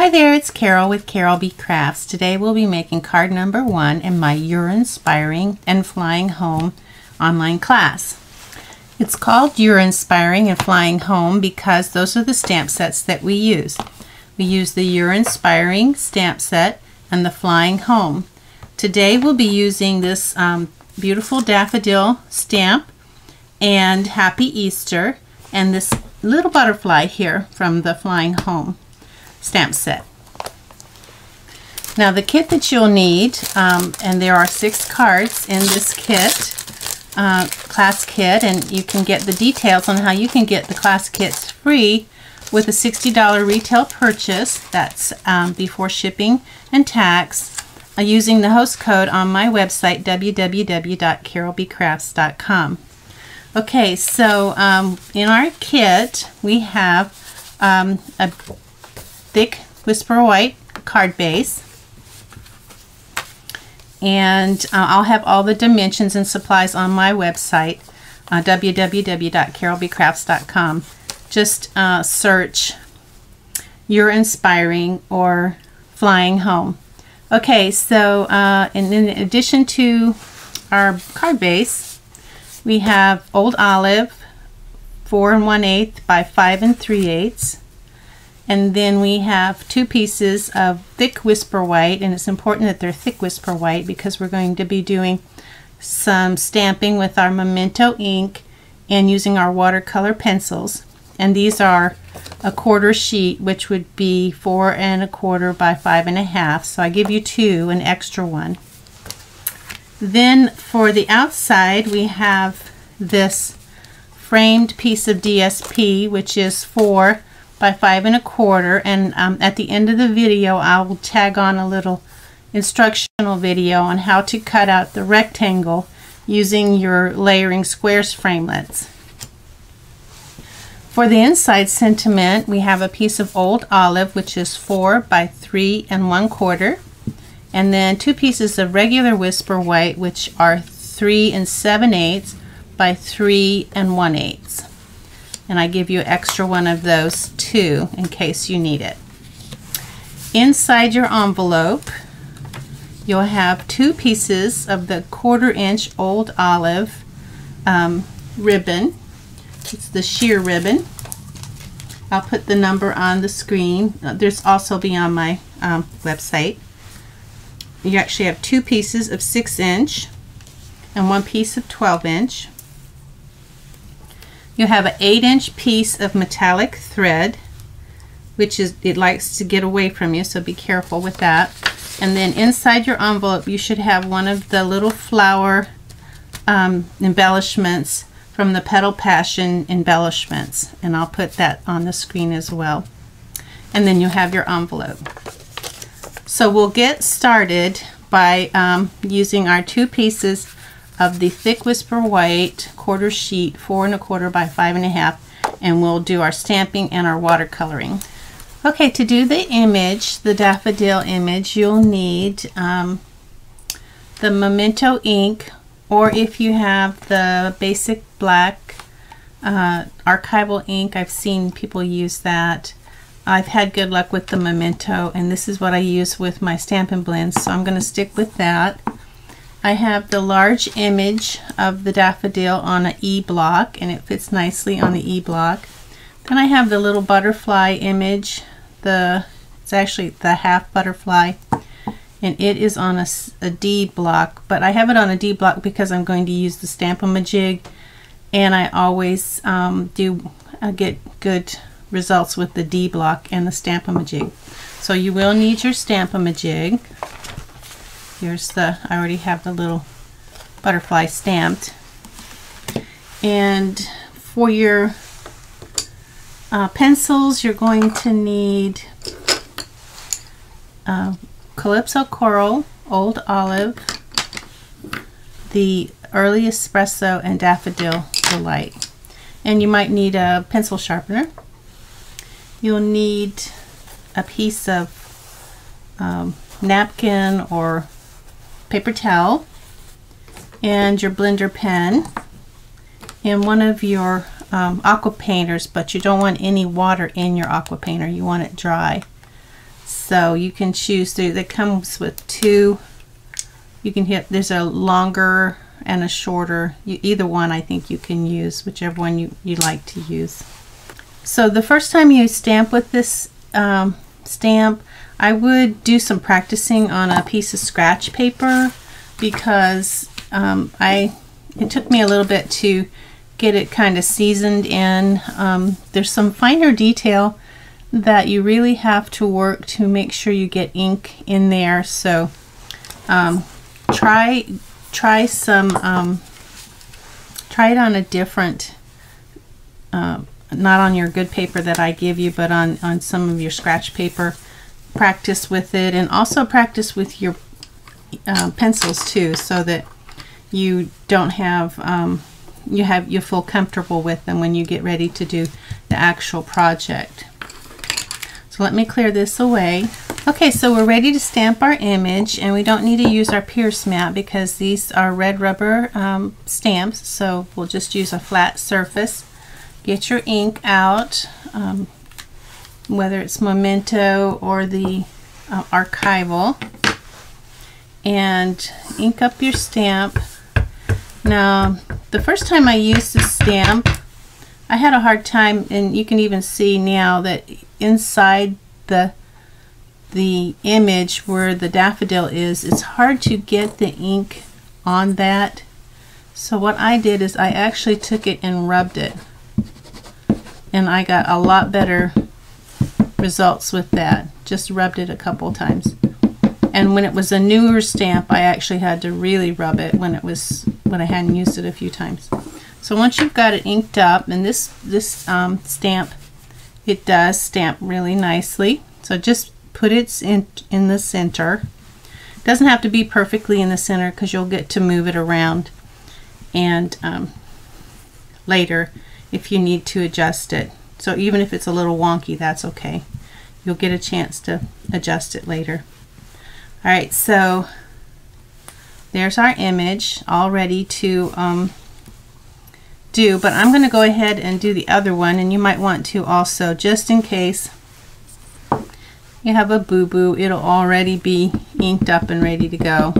Hi there, it's Carol with Carol B Crafts. Today we'll be making card number 1 in my You're Inspiring and Flying Home online class. It's called You're Inspiring and Flying Home because those are the stamp sets that we use. We use the You're Inspiring stamp set and the Flying Home. Today we'll be using this beautiful daffodil stamp and Happy Easter and this little butterfly here from the Flying Home stamp set. Now the kit that you'll need, and there are 6 cards in this kit, class kit, and you can get the details on how you can get the class kits free with a $60 retail purchase. That's before shipping and tax, using the host code on my website www.carolbcrafts.com. Okay, so in our kit we have a thick Whisper White card base, and I'll have all the dimensions and supplies on my website, www.carolbcrafts.com. Just search You're Inspiring or Flying Home. Okay, so and in addition to our card base, we have Old Olive 4 1/8 by 5 3/8. And then we have 2 pieces of thick Whisper White, and it's important that they're thick Whisper White because we're going to be doing some stamping with our Memento ink and using our watercolor pencils. And these are a 1/4 sheet, which would be 4 1/4 by 5 1/2. So I give you 2, an extra one. Then for the outside, we have this framed piece of DSP, which is 4 by 5 1/4, and at the end of the video I will tag on a little instructional video on how to cut out the rectangle using your layering squares framelits. For the inside sentiment, we have a piece of Old Olive, which is 4 by 3 1/4, and then 2 pieces of regular Whisper White, which are 3 7/8 by 3 1/8. And I give you an extra one of those too in case you need it. Inside your envelope, you'll have 2 pieces of the 1/4 inch Old Olive ribbon. It's the sheer ribbon. I'll put the number on the screen. There's also be on my website. You actually have 2 pieces of 6 inch and 1 piece of 12 inch. You have an 8 inch piece of metallic thread, which is, it likes to get away from you, so be careful with that. And then inside your envelope you should have one of the little flower embellishments from the Petal Passion embellishments, and I'll put that on the screen as well. And then you have your envelope. So we'll get started by using our 2 pieces of the thick Whisper White 1/4 sheet, 4 1/4 by 5 1/2, and we'll do our stamping and our watercoloring. Okay, to do the image, the daffodil image, you'll need the Memento ink, or if you have the basic black archival ink, I've seen people use that. I've had good luck with the Memento, and this is what I use with my Stampin' blends, so I'm going to stick with that. I have the large image of the daffodil on an E block, and it fits nicely on the E block. Then I have the little butterfly image. It's actually the half butterfly, and it is on a D block, but I have it on a D block because I'm going to use the Stampin' and I always get good results with the D block and the Stampin' So you will need your Stampin' Here's I already have the little butterfly stamped. And for your pencils, you're going to need Calypso Coral, Old Olive, the Early Espresso, and Daffodil Delight. And you might need a pencil sharpener. You'll need a piece of napkin or paper towel, and your blender pen, and one of your aqua painters, but you don't want any water in your aqua painter. You want it dry. So you can choose through, that comes with two, you can hit, there's a longer and a shorter, either one I think you can use, whichever one you like to use. So the first time you stamp with this stamp, I would do some practicing on a piece of scratch paper, because it took me a little bit to get it kind of seasoned in. There's some finer detail that you really have to work to make sure you get ink in there. So try it on a different, not on your good paper that I give you, but on some of your scratch paper. Practice with it, and also practice with your pencils too, so that you don't have you feel comfortable with them when you get ready to do the actual project. So let me clear this away. Okay, so we're ready to stamp our image, and we don't need to use our Pierce mat because these are red rubber stamps, so we'll just use a flat surface. Get your ink out, whether it's Memento or the archival, and ink up your stamp. Now, the first time I used this stamp, I had a hard time, and you can even see now that inside the image where the daffodil is, it's hard to get the ink on that. So what I did is I actually took it and rubbed it, and I got a lot better results with that. Just rubbed it a couple times. And when it was a newer stamp, I actually had to really rub it when I hadn't used it a few times. So once you've got it inked up, and this stamp, it does stamp really nicely. So just put it in the center. It doesn't have to be perfectly in the center, because you'll get to move it around and later if you need to adjust it. So even if it's a little wonky, that's okay. You'll get a chance to adjust it later. All right, so there's our image all ready to do, but I'm going to go ahead and do the other one, and you might want to also, just in case you have a boo-boo, it'll already be inked up and ready to go.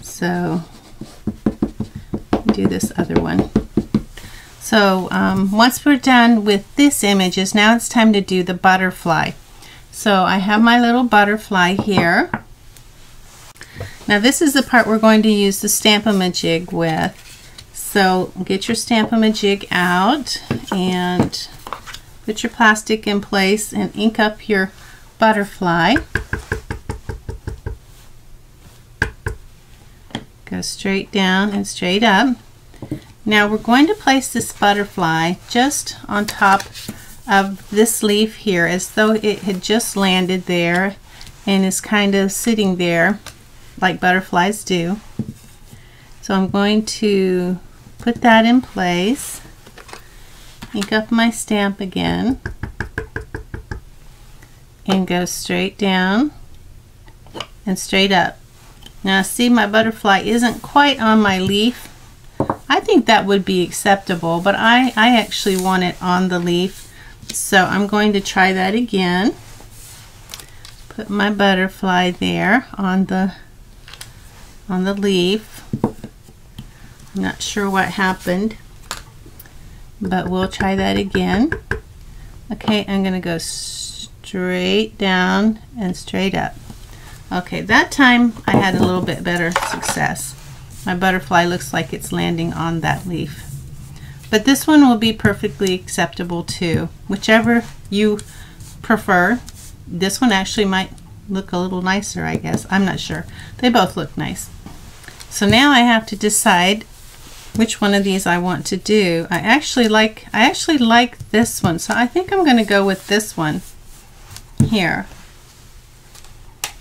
So do this other one. So once we're done with this images, now it's time to do the butterfly. So I have my little butterfly here. Now this is the part we're going to use the Stampin' with. So get your Stampin' out and put your plastic in place and ink up your butterfly. Go straight down and straight up. Now we're going to place this butterfly just on top of this leaf here, as though it had just landed there and is kind of sitting there like butterflies do. So I'm going to put that in place, ink up my stamp again, and go straight down and straight up. Now see, my butterfly isn't quite on my leaf. I think that would be acceptable, but I actually want it on the leaf. So I'm going to try that again. Put my butterfly there on the leaf. I'm not sure what happened, but we'll try that again. Okay, I'm going to go straight down and straight up. Okay, that time I had a little bit better success. My butterfly looks like it's landing on that leaf. But this one will be perfectly acceptable too. Whichever you prefer. This one actually might look a little nicer, I guess. I'm not sure. They both look nice. So now I have to decide which one of these I want to do. I actually like this one, so I think I'm going to go with this one here,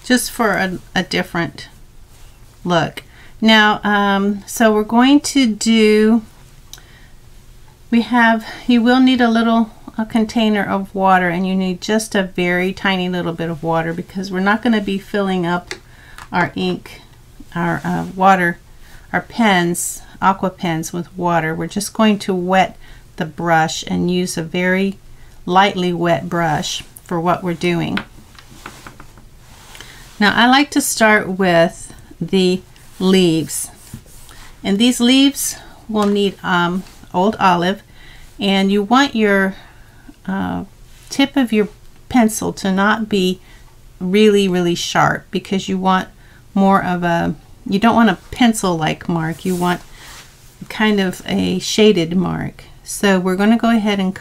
just for a different look. Now, so we're going to do, you will need a container of water, and you need just a very tiny little bit of water, because we're not going to be filling up our ink, our water, our pens, aqua pens with water. We're just going to wet the brush and use a very lightly wet brush for what we're doing. Now I like to start with the leaves, and these leaves will need old olive, and you want your tip of your pencil to not be really sharp, because you want more of a, you don't want a pencil like mark, you want kind of a shaded mark. So we're going to go ahead and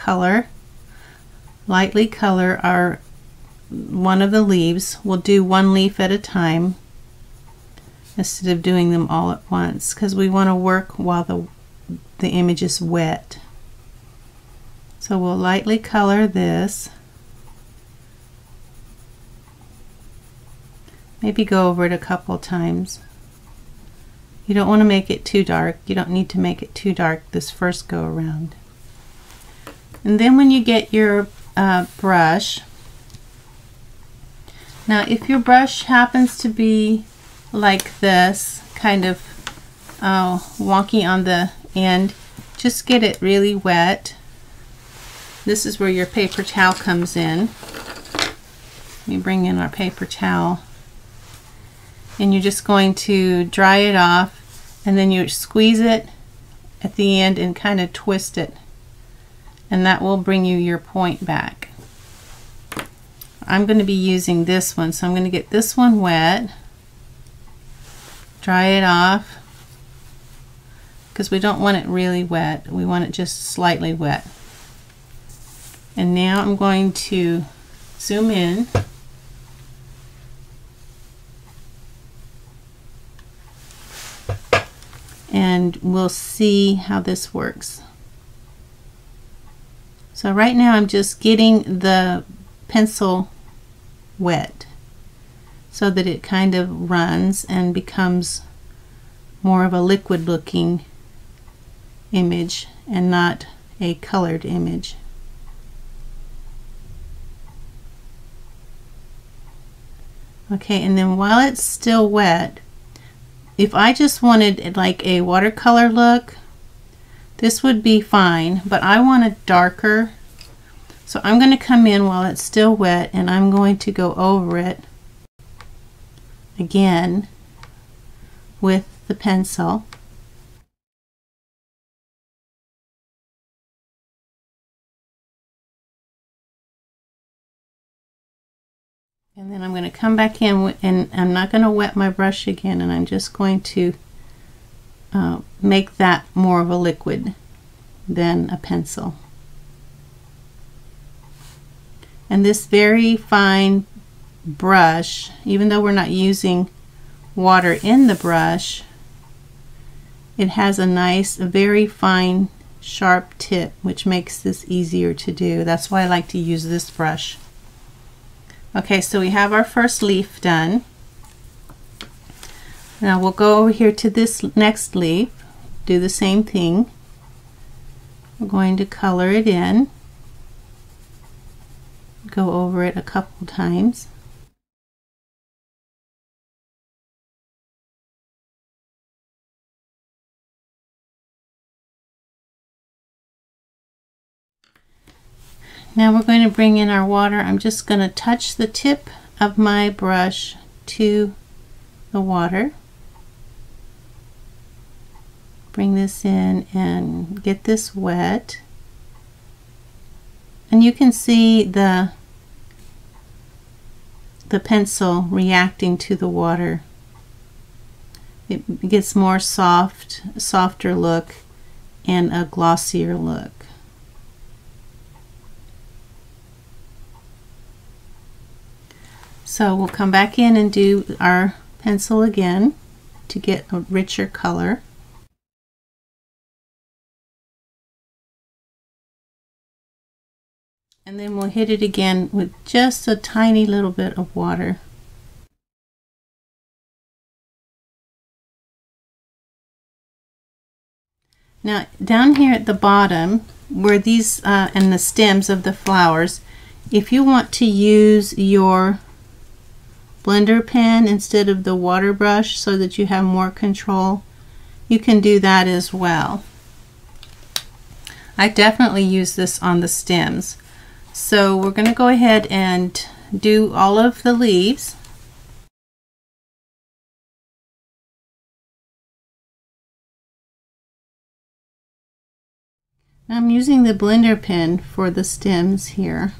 lightly color our one of the leaves. We'll do one leaf at a time instead of doing them all at once, because we want to work while the image is wet. So we'll lightly color this. Maybe go over it a couple times. You don't want to make it too dark. You don't need to make it too dark this first go around. And then when you get your brush, now if your brush happens to be like this, kind of wonky on the end, just get it really wet. This is where your paper towel comes in. Let me bring in our paper towel. And you're just going to dry it off, and then you squeeze it at the end and kind of twist it, and that will bring you your point back. I'm going to be using this one, so I'm going to get this one wet, dry it off, because we don't want it really wet, we want it just slightly wet. And now I'm going to zoom in. And we'll see how this works. So right now I'm just getting the pencil wet so that it kind of runs and becomes more of a liquid looking image and not a colored image. Okay, and then while it's still wet, if I just wanted like a watercolor look, this would be fine, but I want it darker. So I'm going to come in while it's still wet, and I'm going to go over it again with the pencil. And then I'm going to come back in, and I'm not going to wet my brush again, and I'm just going to make that more of a liquid than a pencil. And this very fine brush, even though we're not using water in the brush, it has a nice, very fine, sharp tip, which makes this easier to do. That's why I like to use this brush. Okay, so we have our first leaf done. Now we'll go over here to this next leaf, do the same thing. We're going to color it in, go over it a couple times. Now we're going to bring in our water. I'm just going to touch the tip of my brush to the water. Bring this in and get this wet. And you can see the pencil reacting to the water. It gets more softer look and a glossier look. So we'll come back in and do our pencil again to get a richer color. And then we'll hit it again with just a tiny little bit of water. Now down here at the bottom, where these and the stems of the flowers, if you want to use your blender pen instead of the water brush so that you have more control, you can do that as well. I definitely use this on the stems. So we're going to go ahead and do all of the leaves. I'm using the blender pen for the stems here.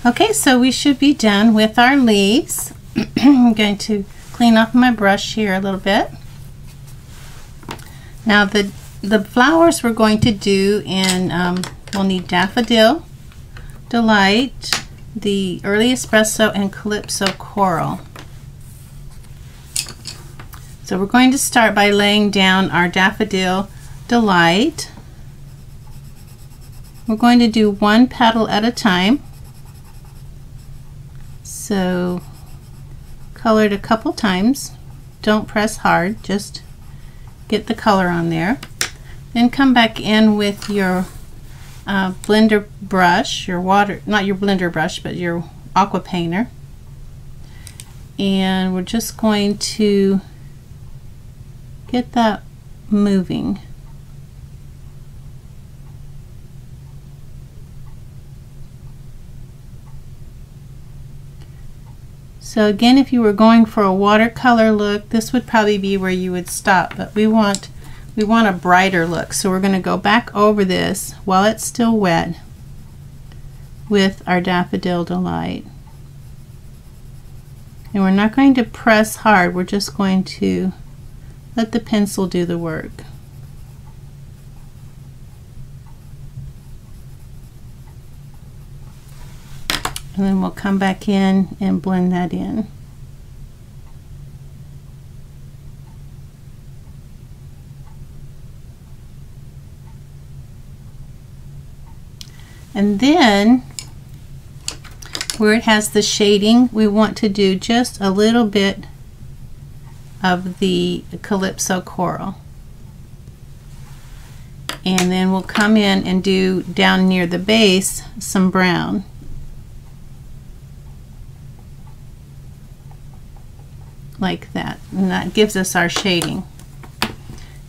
Okay, so we should be done with our leaves. I'm going to clean off my brush here a little bit. Now the flowers we're going to do in, we'll need Daffodil, Delight, the Early Espresso, and Calypso Coral. So we're going to start by laying down our Daffodil Delight. We're going to do one petal at a time. So color it a couple times. Don't press hard, just get the color on there. Then come back in with your blender brush, your water, not your blender brush, but your aqua painter. And we're just going to get that moving. So again, if you were going for a watercolor look, this would probably be where you would stop, but we want a brighter look. So we're going to go back over this while it's still wet with our Daffodil Delight. And we're not going to press hard, we're just going to let the pencil do the work. And then we'll come back in and blend that in. And then where it has the shading, we want to do just a little bit of the Calypso Coral. And then we'll come in and do down near the base some brown. Like that, and that gives us our shading.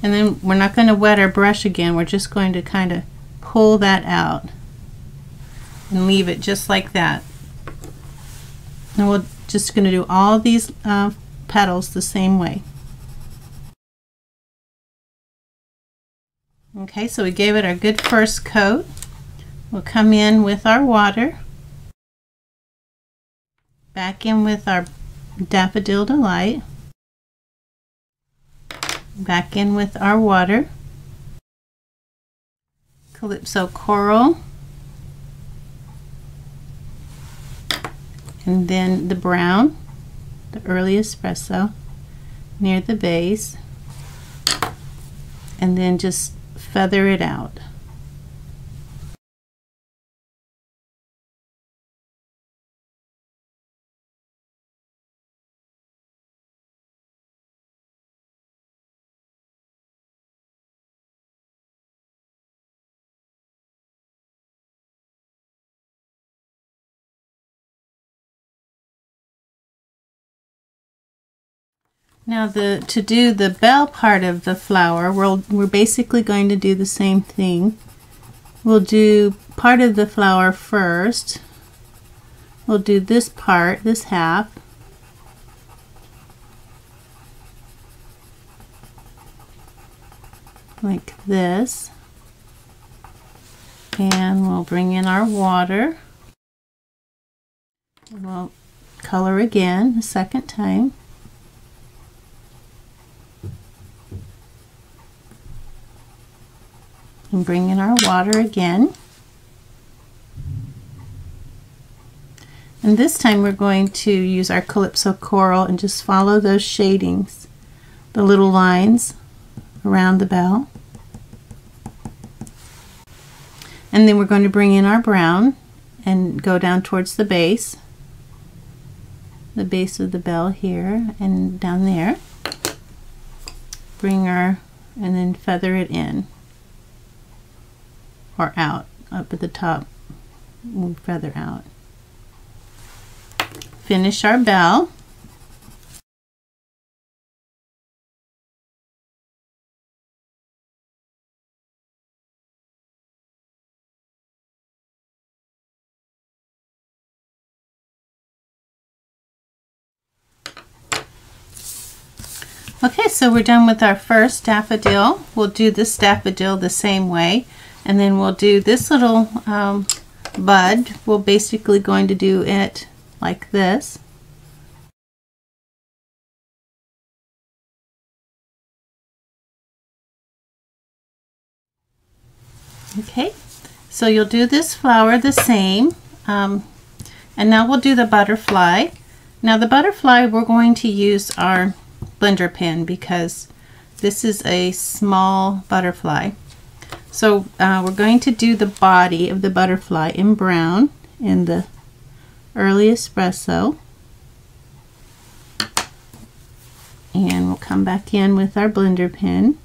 And then we're not going to wet our brush again, we're just going to kind of pull that out and leave it just like that. And we're just going to do all these petals the same way. Okay, so we gave it our good first coat. We'll come in with our water, back in with our Daffodil Delight, back in with our water, Calypso Coral, and then the brown, the Early Espresso, near the base, and then just feather it out. Now to do the bell part of the flower, we're basically going to do the same thing. We'll do part of the flower first. We'll do this part, this half. Like this. And we'll bring in our water. We'll color again a second time. And bring in our water again. And this time we're going to use our Calypso Coral and just follow those shadings the little lines around the bell. And then we're going to bring in our brown and go down towards the base of the bell here and down there. Bring our, and then feather it in or out. Up at the top, we'll feather out. Finish our bell. Okay, so we're done with our first daffodil. We'll do this daffodil the same way, and then we'll do this little bud. We're basically going to do it like this. Okay, so you'll do this flower the same, and now we'll do the butterfly. Now the butterfly, we're going to use our blender pen because this is a small butterfly. So we're going to do the body of the butterfly in brown in the early espresso, and we'll come back in with our blender pen.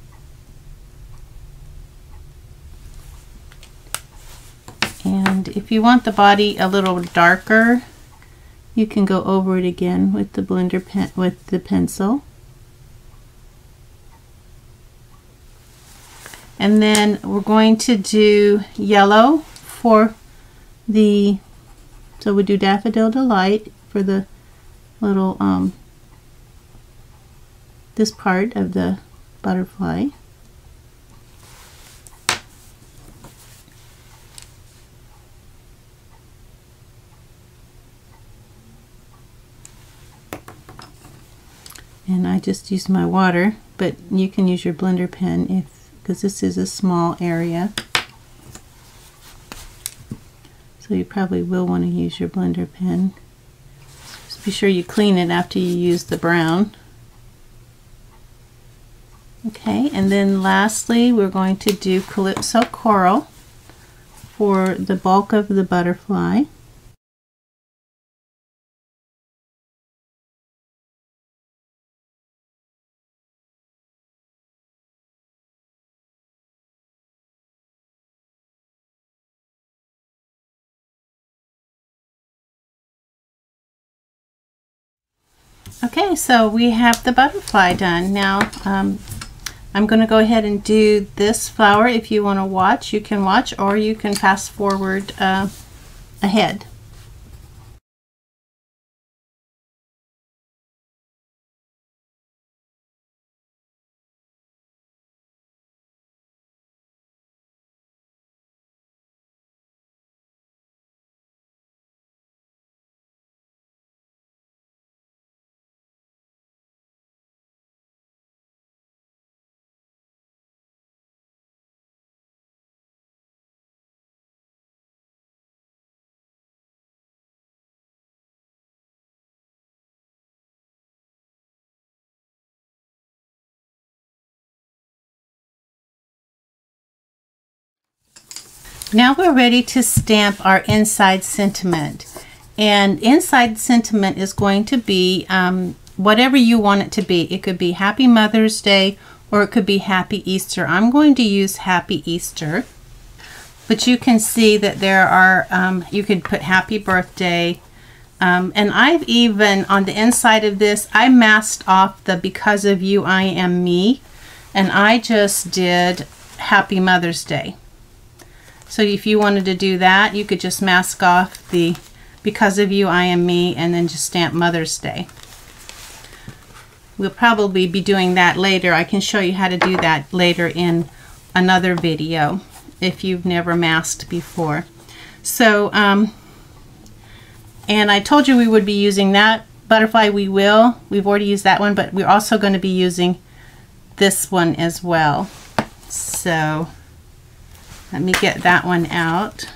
And if you want the body a little darker, you can go over it again with the blender pen, with the pencil. And then we're going to do yellow for the, so we do Daffodil Delight for the little, this part of the butterfly. And I just use my water, but you can use your blender pen if, because this is a small area. So you probably will want to use your blender pen. Just be sure you clean it after you use the brown. Okay, and then lastly we're going to do Calypso Coral for the bulk of the butterfly. Okay, so we have the butterfly done. Now I'm going to go ahead and do this flower. If you want to watch, you can watch, or you can fast forward ahead. Now we're ready to stamp our inside sentiment. And inside sentiment is going to be whatever you want it to be. It could be Happy Mother's Day, or it could be Happy Easter. I'm going to use Happy Easter. But you can see that there are, you could put Happy Birthday. And I've even, on the inside of this, I masked off the Because of You, I Am Me. And I just did Happy Mother's Day. So if you wanted to do that, you could just mask off the Because of You, I Am Me, and then just stamp Mother's Day. We'll probably be doing that later. I can show you how to do that later in another video if you've never masked before. So, and I told you we would be using that butterfly. We will. We've already used that one, but we're also going to be using this one as well. So let me get that one out.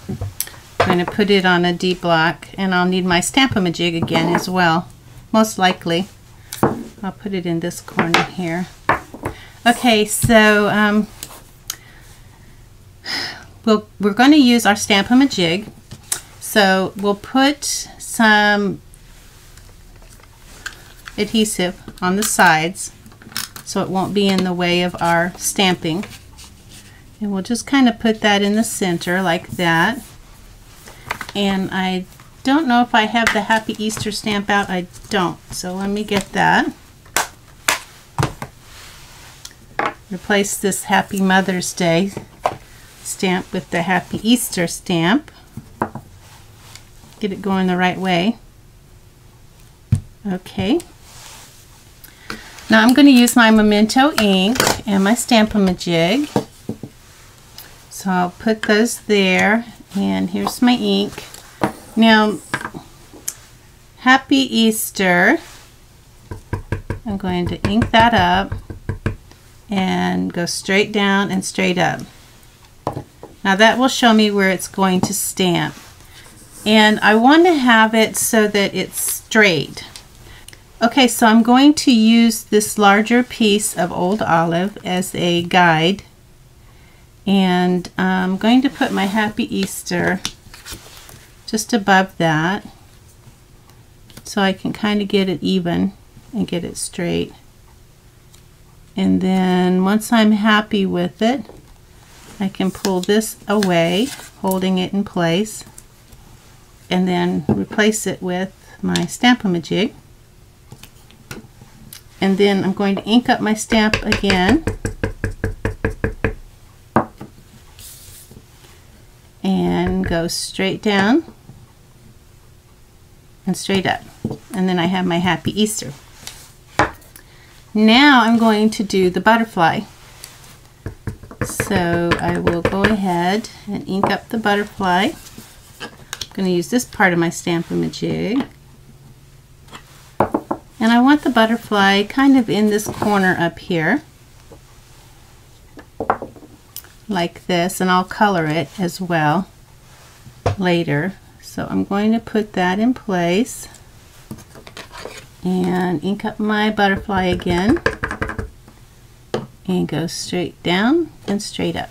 I'm going to put it on a D block, and I'll need my Stampin' jig again as well. most likely. I'll put it in this corner here. Okay, so we're going to use our Stampin' jig. So we'll put some adhesive on the sides so it won't be in the way of our stamping. And we'll just kind of put that in the center like that. And I don't know if I have the Happy Easter stamp out. I don't. So let me get that. Replace this Happy Mother's Day stamp with the Happy Easter stamp. Get it going the right way. Okay. Now I'm going to use my Memento ink and my Stampin' jig. So I'll put those there, and here's my ink. Now, Happy Easter, I'm going to ink that up and go straight down and straight up. Now that will show me where it's going to stamp. And I want to have it so that it's straight. Okay, so I'm going to use this larger piece of Old Olive as a guide. And I'm going to put my Happy Easter just above that so I can kind of get it even and get it straight. And then once I'm happy with it, I can pull this away, holding it in place, and then replace it with my Stampin' jig. And then I'm going to ink up my stamp again. And go straight down and straight up. And then I have my Happy Easter. Now I'm going to do the butterfly. So I will go ahead and ink up the butterfly. I'm going to use this part of my Stampin' jig. And I want the butterfly kind of in this corner up here, like this, and I'll color it as well later. So I'm going to put that in place and ink up my butterfly again and go straight down and straight up.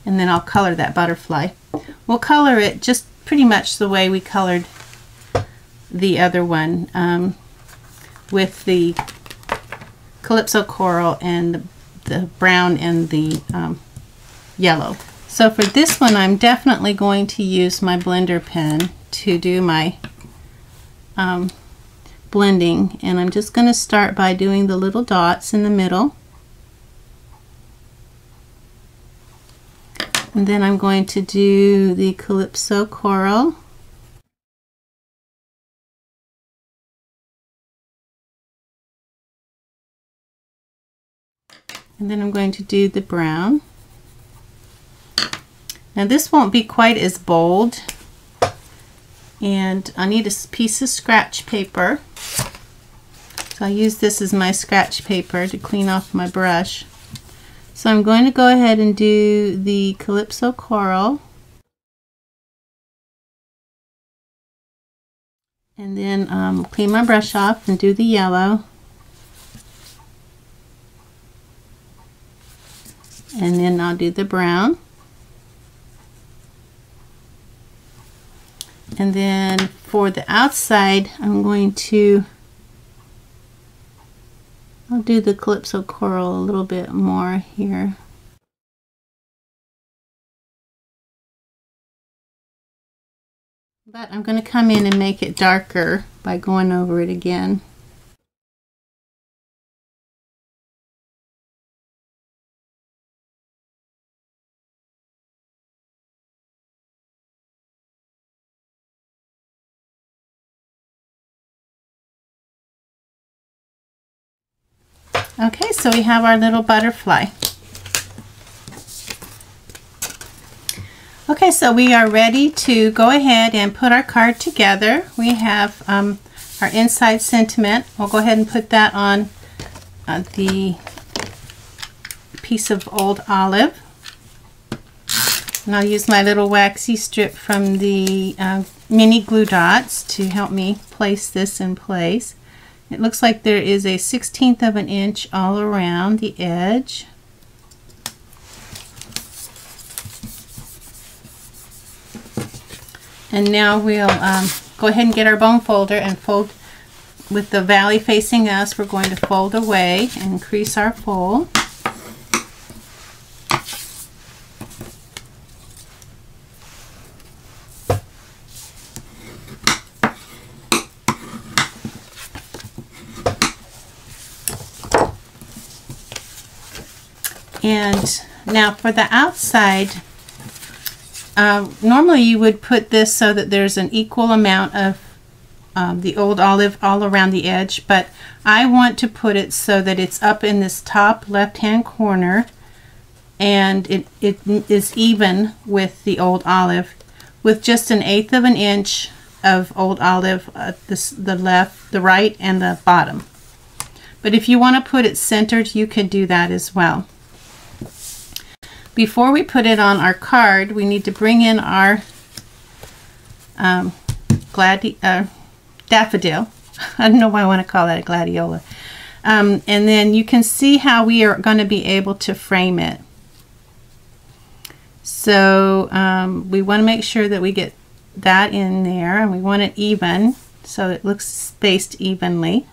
And then I'll color that butterfly. We'll color it just pretty much the way we colored the other one, with the Calypso Coral and the brown and the yellow. So for this one, I'm definitely going to use my blender pen to do my blending, and I'm just going to start by doing the little dots in the middle, and then I'm going to do the Calypso Coral, and then I'm going to do the brown. Now this won't be quite as bold, and I need a piece of scratch paper. So I use this as my scratch paper to clean off my brush. So I'm going to go ahead and do the Calypso Coral. And then clean my brush off and do the yellow. And then I'll do the brown. And then for the outside, I'll do the Calypso Coral a little bit more here. But I'm going to come in and make it darker by going over it again. Okay, so we have our little butterfly. Okay, so we are ready to go ahead and put our card together. We have our inside sentiment. We'll go ahead and put that on the piece of Old Olive. And I'll use my little waxy strip from the mini glue dots to help me place this in place. It looks like there is a 1/16 of an inch all around the edge. And now we'll go ahead and get our bone folder and fold with the valley facing us. We're going to fold away and increase our fold. And now for the outside, normally you would put this so that there's an equal amount of the old olive all around the edge, but I want to put it so that it's up in this top left hand corner and it is even with the old olive, with just 1/8 of an inch of old olive, the left, the right, and the bottom. But if you want to put it centered, you could do that as well. Before we put it on our card, we need to bring in our daffodil. I don't know why I want to call that a gladiola. And then you can see how we are going to be able to frame it. So we want to make sure that we get that in there, and we want it even so it looks spaced evenly.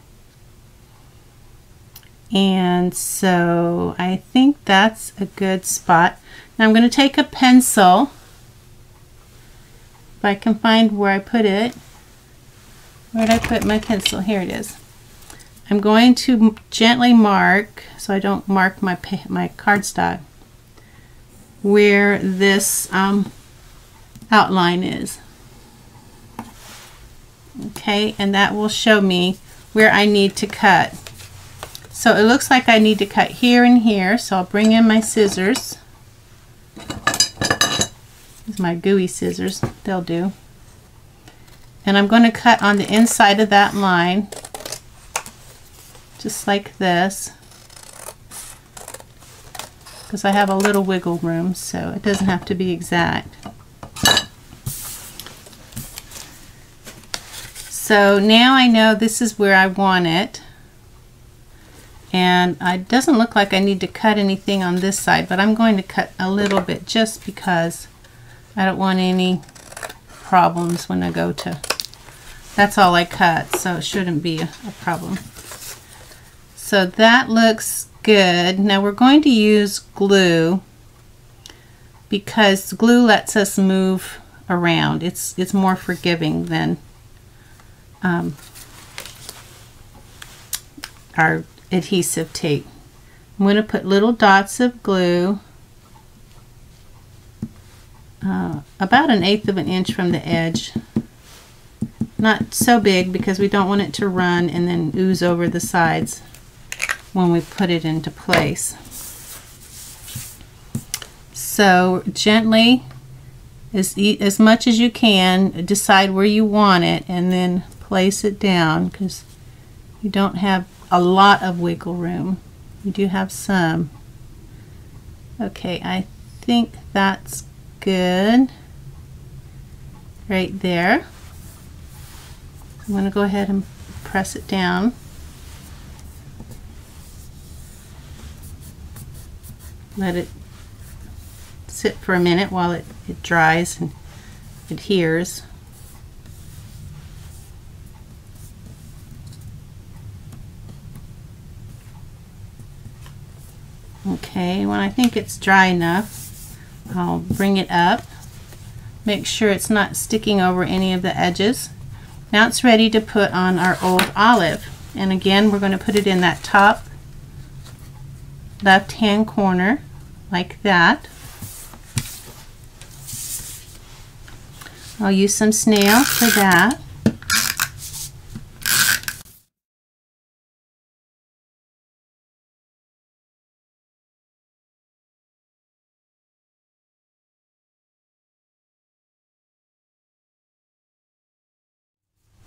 And so I think that's a good spot. Now I'm going to take a pencil, if I can find where I put it. Where did I put my pencil? Here it is. I'm going to gently mark, so I don't mark my cardstock, where this outline is. Okay, and that will show me where I need to cut. So it looks like I need to cut here and here, so I'll bring in my scissors. These are my gooey scissors, they'll do. And I'm going to cut on the inside of that line, just like this, because I have a little wiggle room, so it doesn't have to be exact. So now I know this is where I want it. And it doesn't look like I need to cut anything on this side, but I'm going to cut a little bit just because I don't want any problems when I go to, that's all I cut, so it shouldn't be a problem. So that looks good. Now we're going to use glue because glue lets us move around. It's more forgiving than our adhesive tape. I'm going to put little dots of glue about 1/8 of an inch from the edge. Not so big because we don't want it to run and then ooze over the sides when we put it into place. So gently, as much as you can, decide where you want it and then place it down, because you don't have a lot of wiggle room. You do have some. Okay, I think that's good right there. I'm going to go ahead and press it down. Let it sit for a minute while it dries and adheres. Okay, when I think it's dry enough, I'll bring it up. Make sure it's not sticking over any of the edges. Now it's ready to put on our old olive. And again, we're going to put it in that top left-hand corner, like that. I'll use some snail for that.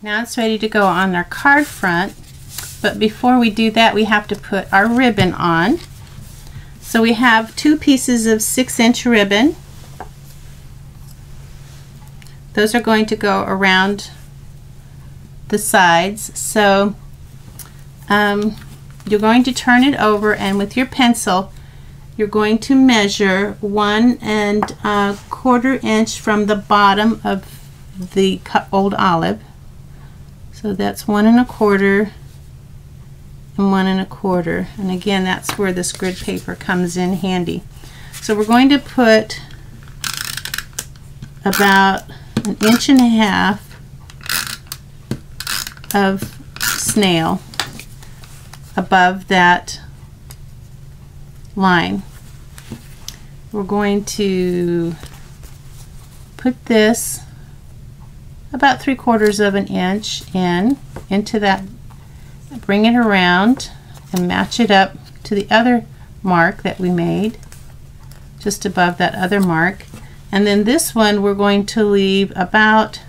Now it's ready to go on our card front, but before we do that, we have to put our ribbon on. So we have 2 pieces of 6-inch ribbon. Those are going to go around the sides. So you're going to turn it over, and with your pencil you're going to measure 1 1/4 inch from the bottom of the old olive. So that's 1 1/4 and 1 1/4, and again that's where this grid paper comes in handy. So we're going to put about 1 1/2 inches of snail above that line. We're going to put this about 3/4 of an inch into that, bring it around and match it up to the other mark that we made just above that other mark. And then this one we're going to leave about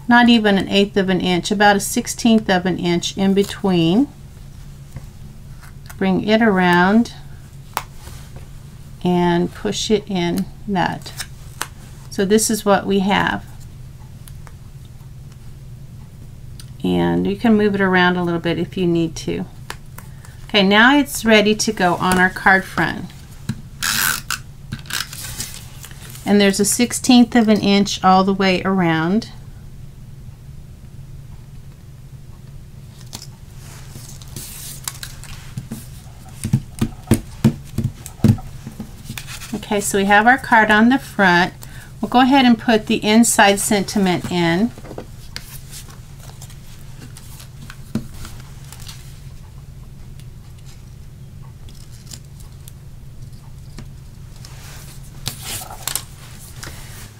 not even 1/8 of an inch, about 1/16 of an inch in between. Bring it around and push it in that. So this is what we have. And you can move it around a little bit if you need to. Okay, now it's ready to go on our card front. And there's 1/16 of an inch all the way around. Okay, so we have our card on the front. We'll go ahead and put the inside sentiment in.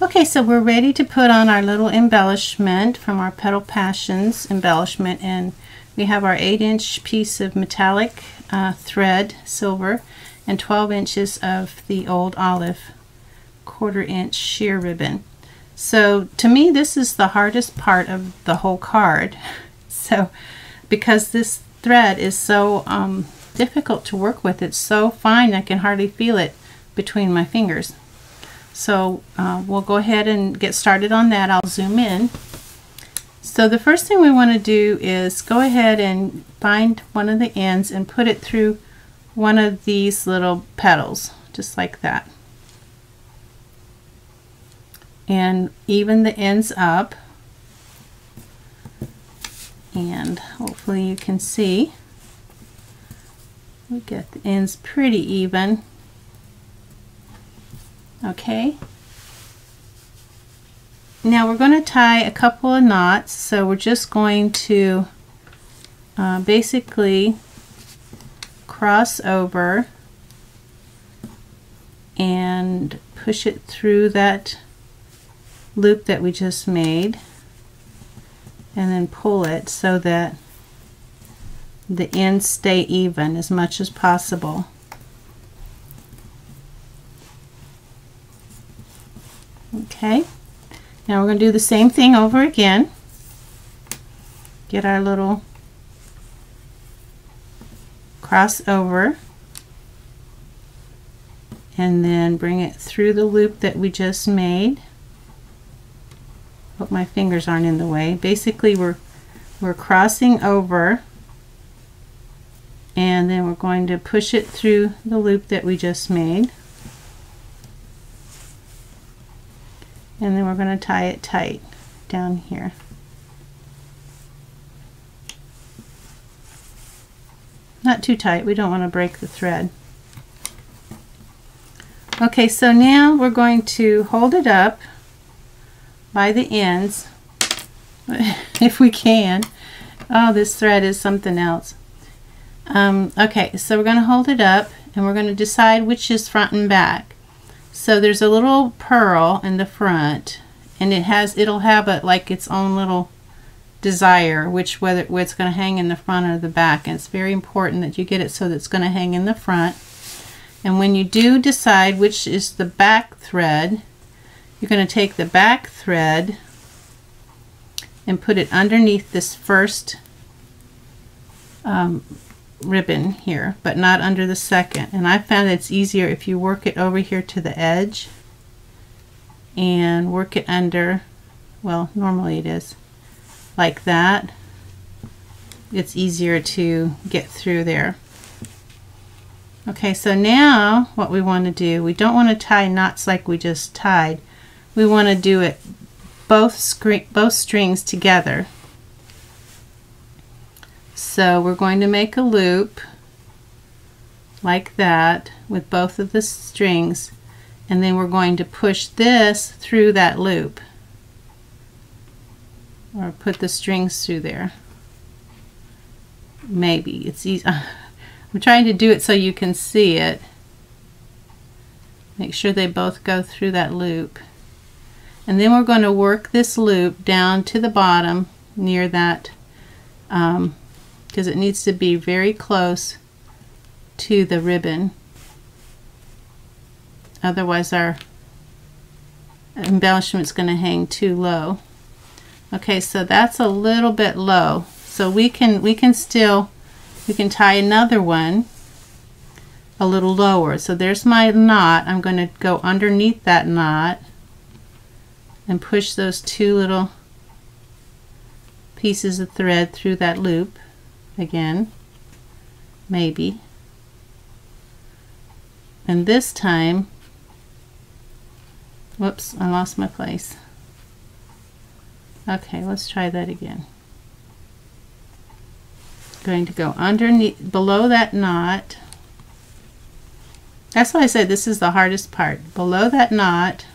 Okay, so we're ready to put on our little embellishment from our Petal Passions embellishment, and we have our 8-inch piece of metallic thread, silver, and 12 inches of the old olive 1/4 inch sheer ribbon. So to me this is the hardest part of the whole card. So because this thread is so difficult to work with, it's so fine I can hardly feel it between my fingers. So we'll go ahead and get started on that. I'll zoom in. So the first thing we want to do is go ahead and find one of the ends and put it through one of these little petals, just like that, and even the ends up, and hopefully you can see we get the ends pretty even. Okay, now we're going to tie a couple of knots, so we're just going to basically cross over and push it through that loop that we just made, and then pull it so that the ends stay even as much as possible. Okay, now we're going to do the same thing over again. Get our little cross over and then bring it through the loop that we just made. Hope my fingers aren't in the way. Basically we're crossing over, and then we're going to push it through the loop that we just made, and then we're going to tie it tight down here. Not too tight, we don't want to break the thread. Okay, so now we're going to hold it up by the ends if we can. Oh, this thread is something else. Okay, so we're going to hold it up and we're going to decide which is front and back. So there's a little pearl in the front, and it'll have like its own little desire whether it's going to hang in the front or the back, and it's very important that you get it so that it's going to hang in the front. And when you do decide which is the back thread, you're going to take the back thread and put it underneath this first ribbon here, but not under the second. And I found it's easier if you work it over here to the edge and work it under well, normally it is, like that. It's easier to get through there. Okay, so now what we want to do, we don't want to tie knots like we just tied. We want to do it both strings together. So we're going to make a loop like that with both of the strings, and then we're going to push this through that loop, or put the strings through there. Maybe it's easy. I'm trying to do it so you can see it. Make sure they both go through that loop, and then we're going to work this loop down to the bottom near that, because it needs to be very close to the ribbon, otherwise our embellishment's going to hang too low. Okay, so that's a little bit low, so we can tie another one a little lower. So there's my knot. I'm going to go underneath that knot and push those two little pieces of thread through that loop again, maybe. And this time, whoops, I lost my place. Okay, let's try that again. Going to go underneath, below that knot. That's why I said this is the hardest part. Below that knot,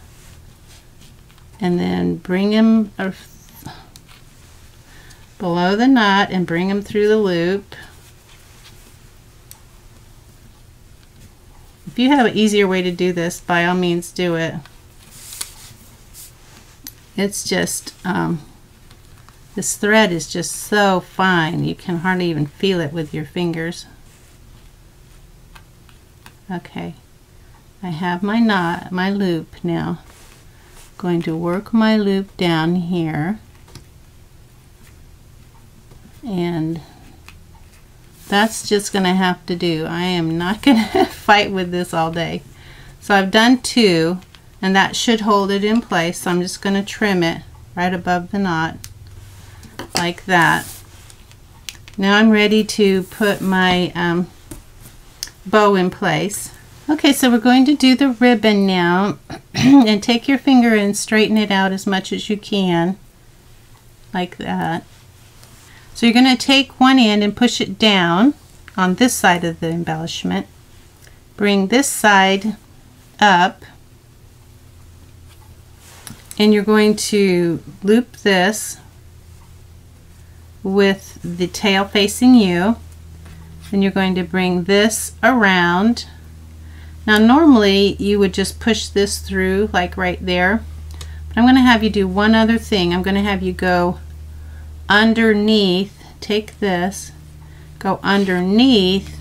and then bring him below the knot and bring him through the loop. If you have an easier way to do this, by all means do it. It's just, this thread is just so fine, you can hardly even feel it with your fingers. Okay, I have my knot, my loop now. Going to work my loop down here, and that's just going to have to do. I am not going to fight with this all day. So I've done two, and that should hold it in place. So I'm just going to trim it right above the knot like that. Now I'm ready to put my bow in place. Okay, so we're going to do the ribbon now. And take your finger and straighten it out as much as you can, like that. So you're going to take one end and push it down on this side of the embellishment. Bring this side up, and you're going to loop this with the tail facing you. Then you're going to bring this around. Now normally you would just push this through like right there, but I'm going to have you do one other thing. I'm going to have you go underneath, take this, go underneath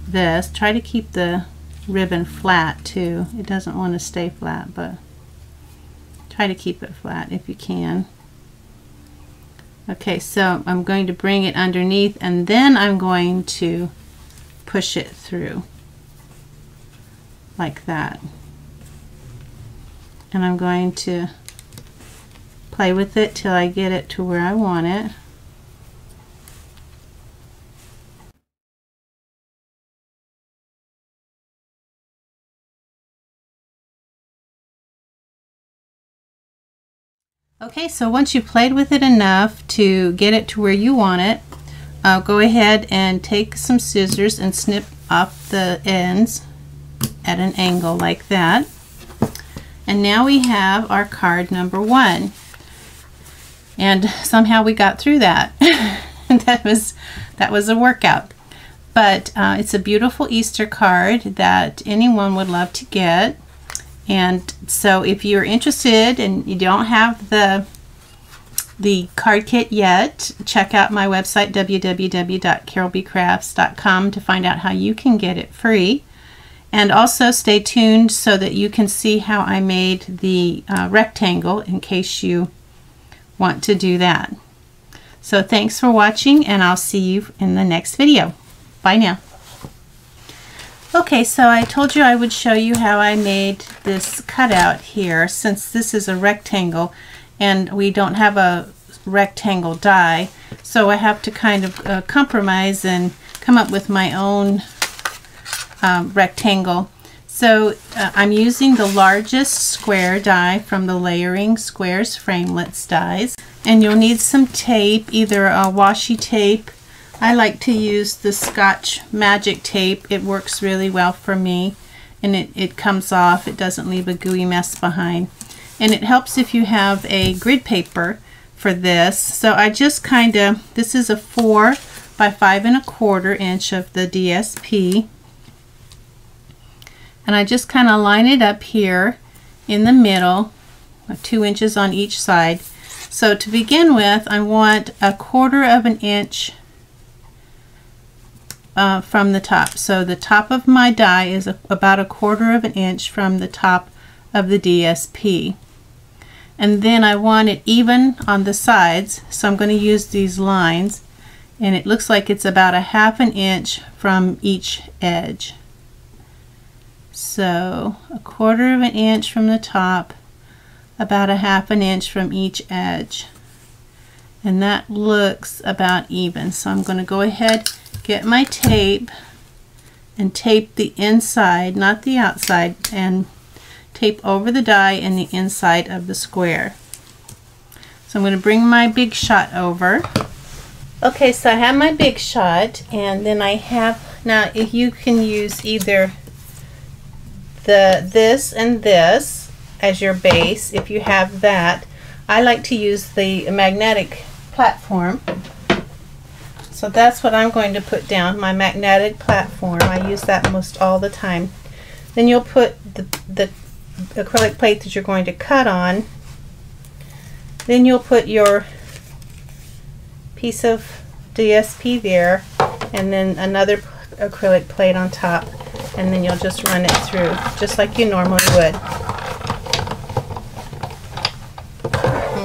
this. Try to keep the ribbon flat too. It doesn't want to stay flat, but try to keep it flat if you can. Okay, so I'm going to bring it underneath, and then I'm going to push it through like that. And I'm going to play with it till I get it to where I want it. Okay, so once you've played with it enough to get it to where you want it, go ahead and take some scissors and snip off the ends at an angle like that. And now we have our card number 1. And somehow we got through that. that was a workout. But it's a beautiful Easter card that anyone would love to get. And so if you're interested and you don't have the card kit yet, check out my website www.carolbcrafts.com to find out how you can get it free. And also stay tuned so that you can see how I made the rectangle in case you want to do that. So thanks for watching, and I'll see you in the next video. Bye now. Okay, so I told you I would show you how I made this cutout here, since this is a rectangle and we don't have a rectangle die, so I have to kind of compromise and come up with my own rectangle. So I'm using the largest square die from the Layering Squares Framelits dies, and you'll need some tape, either a washi tape. I like to use the Scotch Magic tape. It works really well for me, and it comes off. It doesn't leave a gooey mess behind. And it helps if you have a grid paper for this. So I just kind of, this is a 4 by 5 1/4 inch of the DSP. And I just kind of line it up here in the middle, 2 inches on each side. So to begin with, I want 1/4 inch from the top. So the top of my die is about 1/4 inch from the top of the DSP. And then I want it even on the sides, so I'm going to use these lines, and it looks like it's about 1/2 inch from each edge. So 1/4 inch from the top, about 1/2 inch from each edge, and that looks about even. So I'm going to go ahead, get my tape, and tape the inside, not the outside, and tape over the die and the inside of the square. So I'm going to bring my Big Shot over. Okay, so I have my Big Shot, and then I have, now if you can use either this and this as your base, if you have that. I like to use the magnetic platform. So that's what I'm going to put down, my magnetic platform. I use that most all the time. Then you'll put the acrylic plate that you're going to cut on. Then you'll put your piece of DSP there, and then another acrylic plate on top, and then you'll just run it through just like you normally would.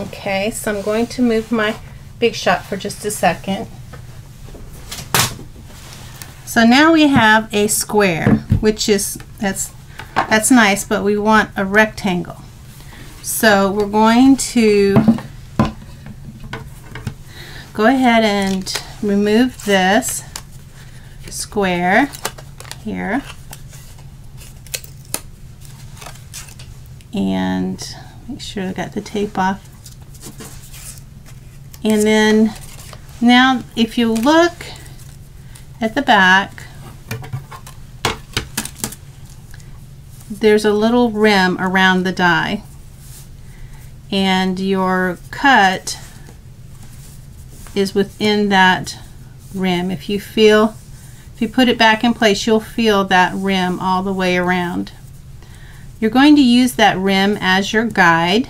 Okay, so I'm going to move my Big Shot for just a second. So now we have a square, which is, that's nice, but we want a rectangle. So we're going to go ahead and remove this square here, and make sure I got the tape off. And then now if you look at the back, there's a little rim around the die, and your cut is within that rim. If you put it back in place, you'll feel that rim all the way around. You're going to use that rim as your guide.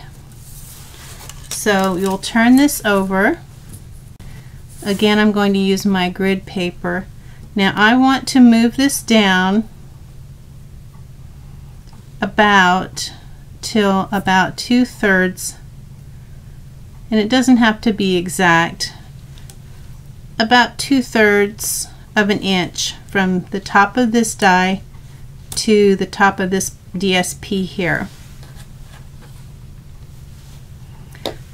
So you'll turn this over. Again, I'm going to use my grid paper. Now I want to move this down till about 2/3, and it doesn't have to be exact, about 2/3 of an inch from the top of this die to the top of this DSP here.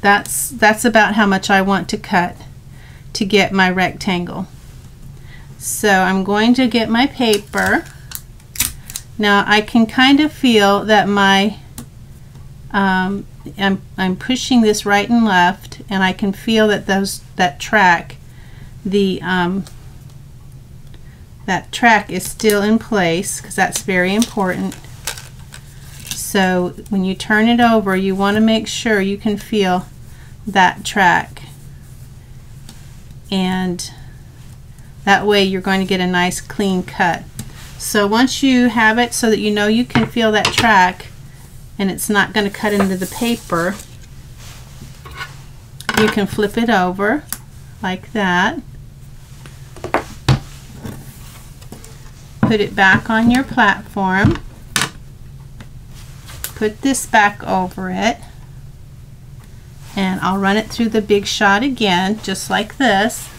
That's about how much I want to cut to get my rectangle. So I'm going to get my paper. Now I can kind of feel that my I'm pushing this right and left, and I can feel that that track is still in place, because that's very important. So when you turn it over, you want to make sure you can feel that track, and that way you're going to get a nice clean cut. So once you have it so that you know you can feel that track and it's not going to cut into the paper, you can flip it over like that, put it back on your platform, put this back over it, and I'll run it through the Big Shot again, just like this.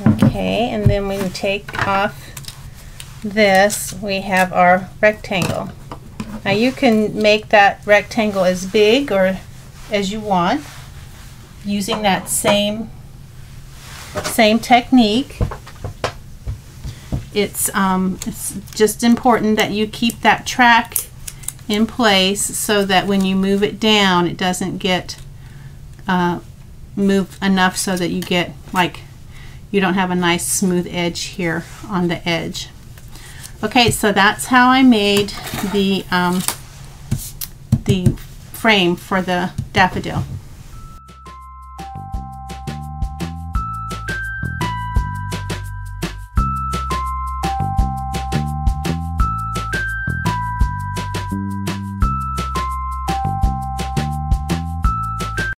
Okay, and then we take off this, we have our rectangle. Now you can make that rectangle as big or as you want using that same technique. It's just important that you keep that track in place so that when you move it down, it doesn't get moved enough so that you get like you don't have a nice smooth edge here on the edge. Okay, so that's how I made the frame for the daffodil.